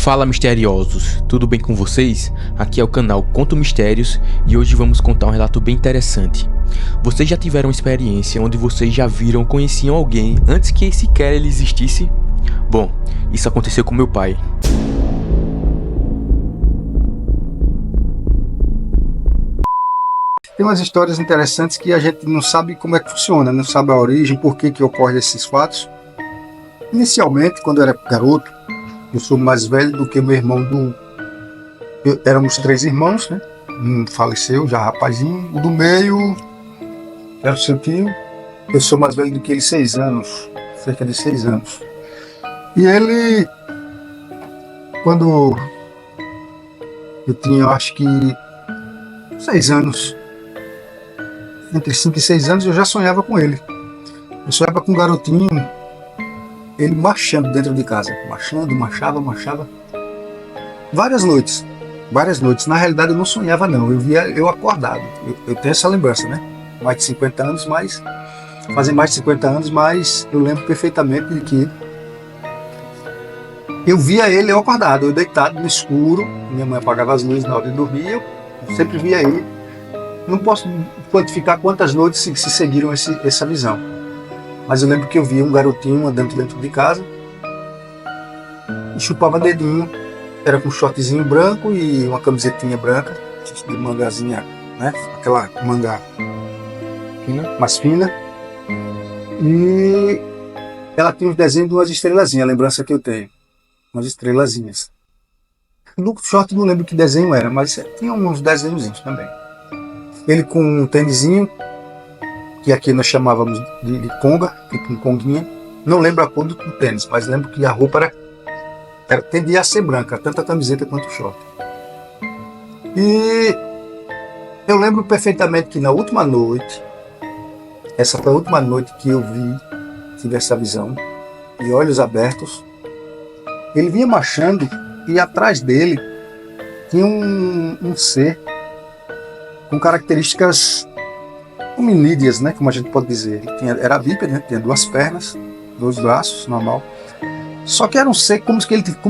Fala misteriosos, tudo bem com vocês? Aqui é o canal Conto Mistérios e hoje vamos contar um relato bem interessante. Vocês já tiveram uma experiência onde vocês já viram ou conheciam alguém antes que sequer ele existisse? Bom, isso aconteceu com meu pai. Tem umas histórias interessantes que a gente não sabe como é que funciona, não sabe a origem, por que ocorrem esses fatos. Inicialmente, quando eu era garoto, eu sou mais velho do que meu irmão éramos 3 irmãos, né? Um faleceu, já rapazinho. O do meio era o seu tio. Eu sou mais velho do que ele 6 anos, cerca de 6 anos. E ele, quando eu tinha, acho que 6 anos, entre 5 e 6 anos, eu já sonhava com ele. Eu sonhava com um garotinho, ele marchando dentro de casa. Marchava. Várias noites. Na realidade eu não sonhava não, eu via eu acordado. Eu tenho essa lembrança, né? Mais de 50 anos, fazem mais de 50 anos, mas eu lembro perfeitamente de que eu via ele eu acordado, eu deitado no escuro. Minha mãe apagava as luzes na hora de dormir, eu sempre via ele. Não posso quantificar quantas noites se seguiram essa visão. Mas eu lembro que eu via um garotinho andando dentro de casa e chupava dedinho. Era com um shortzinho branco e uma camisetinha branca, de mangazinha, né? Aquela manga mais fina. E ela tinha uns desenhos de umas estrelazinhas, a lembrança que eu tenho. Umas estrelazinhas. No short não lembro que desenho era, mas tinha uns desenhozinhos também. Ele com um tênisinho, que aqui nós chamávamos de conga, tipo um conguinha. Não lembro a cor do tênis, mas lembro que a roupa tendia a ser branca, tanto a camiseta quanto o short. E eu lembro perfeitamente que na última noite, essa foi a última noite que eu tive essa visão, de olhos abertos, ele vinha marchando e atrás dele tinha um ser com características hominídeas, né, como a gente pode dizer. Era bípede, né, tinha 2 pernas, 2 braços, normal. Só que era um ser como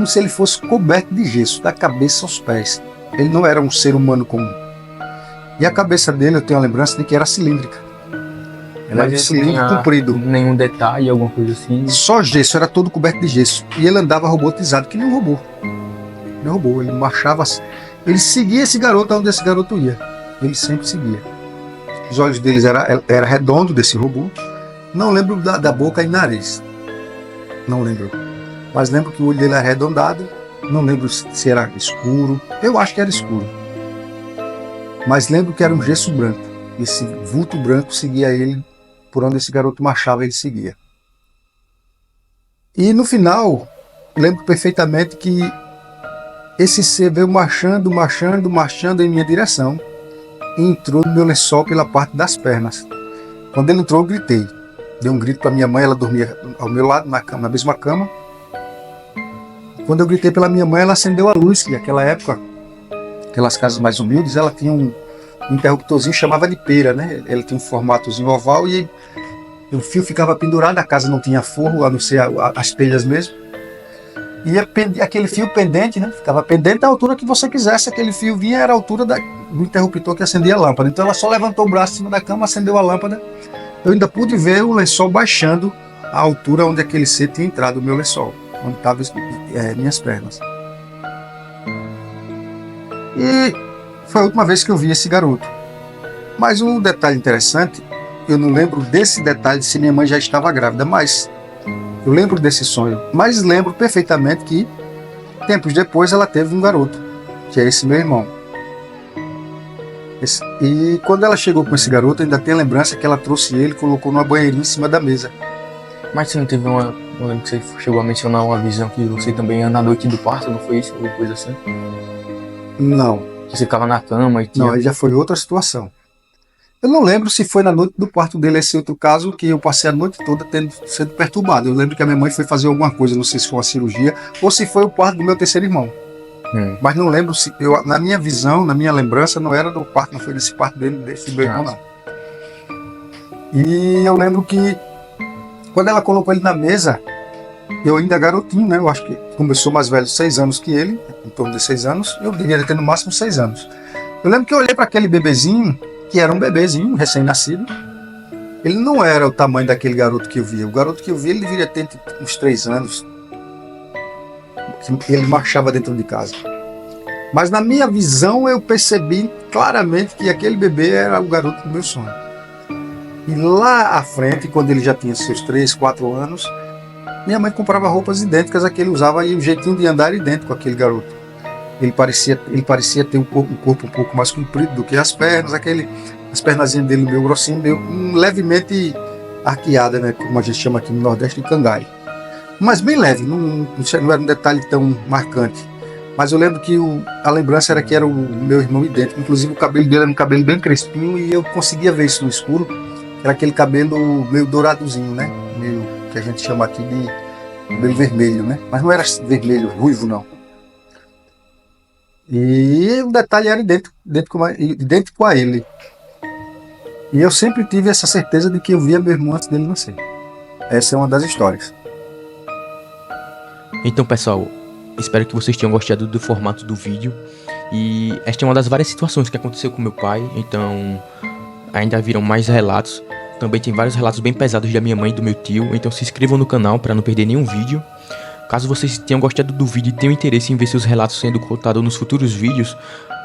se ele fosse coberto de gesso, da cabeça aos pés. Ele não era um ser humano comum. E a cabeça dele, eu tenho a lembrança de que era cilíndrica. Ela era cilíndrico comprido. Nenhum detalhe, alguma coisa assim? Só gesso, era todo coberto de gesso. E ele andava robotizado, que nem um robô. Nem um robô, ele marchava assim. Ele seguia esse garoto aonde esse garoto ia. Ele sempre seguia. Os olhos deles era redondo desse robô. Não lembro da boca e nariz. Não lembro. Mas lembro que o olho dele era arredondado. Não lembro se era escuro. Eu acho que era escuro. Mas lembro que era um gesso branco. Esse vulto branco seguia ele. Por onde esse garoto marchava, ele seguia. E no final, lembro perfeitamente que esse ser veio marchando em minha direção. E entrou no meu lençol pela parte das pernas. Quando ele entrou, eu gritei. Dei um grito para minha mãe, ela dormia ao meu lado, na mesma cama. Quando eu gritei pela minha mãe, ela acendeu a luz, que naquela época, aquelas casas mais humildes, ela tinha um interruptorzinho, chamava de pera, né? Ela tinha um formatozinho oval e o fio ficava pendurado, a casa não tinha forro, a não ser as telhas mesmo. E aquele fio pendente, né? Ficava pendente da altura que você quisesse. Aquele fio vinha, era a altura do interruptor que acendia a lâmpada. Então ela só levantou o braço em cima da cama, acendeu a lâmpada. Eu ainda pude ver o lençol baixando a altura onde aquele ser tinha entrado, o meu lençol, onde estavam minhas pernas. E foi a última vez que eu vi esse garoto. Mas um detalhe interessante, eu não lembro desse detalhe se minha mãe já estava grávida, mas eu lembro desse sonho, mas lembro perfeitamente que, tempos depois, ela teve um garoto, que é esse meu irmão. E quando ela chegou com esse garoto, ainda tem a lembrança que ela trouxe ele e colocou numa banheirinha em cima da mesa. Mas você não teve uma... Eu lembro que você chegou a mencionar uma visão que você também ia na noite do parto, não foi isso? Alguma coisa assim? Não. Que você ficava na cama e tinha... Não, aí já foi outra situação. Eu não lembro se foi na noite do parto dele esse outro caso que eu passei a noite toda sendo perturbado. Eu lembro que a minha mãe foi fazer alguma coisa, não sei se foi uma cirurgia ou se foi o parto do meu 3º irmão. Mas não lembro se... na minha visão, na minha lembrança, não era do parto, não foi desse parto desse meu irmão, não. E eu lembro que quando ela colocou ele na mesa, Eu ainda garotinho, né? Eu acho que começou mais velho, 6 anos que ele, em torno de 6 anos. Eu devia ter no máximo 6 anos. Eu lembro que eu olhei para aquele bebezinho, que era um bebezinho, recém-nascido. Ele não era o tamanho daquele garoto que eu via. O garoto que eu via, ele deveria ter uns 3 anos. Ele marchava dentro de casa. Mas na minha visão, eu percebi claramente que aquele bebê era o garoto do meu sonho. E lá à frente, quando ele já tinha seus 3, 4 anos, minha mãe comprava roupas idênticas a que ele usava e o jeitinho de andar era idêntico àquele garoto. Ele parecia ter um corpo um pouco mais comprido do que as pernas, as pernazinhas dele meio grossinho, meio levemente arqueada, né, como a gente chama aqui no Nordeste de cangalho. Mas bem leve, não era um detalhe tão marcante. Mas eu lembro que a lembrança era que era o meu irmão idêntico. Inclusive o cabelo dele era um cabelo bem crespinho e eu conseguia ver isso no escuro. Era aquele cabelo meio douradozinho, né? Meio que a gente chama aqui de cabelo vermelho, né? Mas não era vermelho, ruivo, não. E o detalhe era idêntico a ele. E eu sempre tive essa certeza de que eu via meu irmão antes dele nascer. Essa é uma das histórias. Então, pessoal, espero que vocês tenham gostado do formato do vídeo. E esta é uma das várias situações que aconteceu com meu pai. Então, ainda viram mais relatos. Também tem vários relatos bem pesados da minha mãe e do meu tio. Então se inscrevam no canal para não perder nenhum vídeo. Caso vocês tenham gostado do vídeo e tenham interesse em ver seus relatos sendo contados nos futuros vídeos,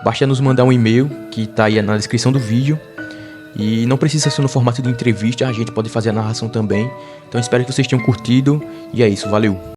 basta nos mandar um e-mail que está aí na descrição do vídeo. E não precisa ser no formato de entrevista, a gente pode fazer a narração também. Então espero que vocês tenham curtido. E é isso, valeu!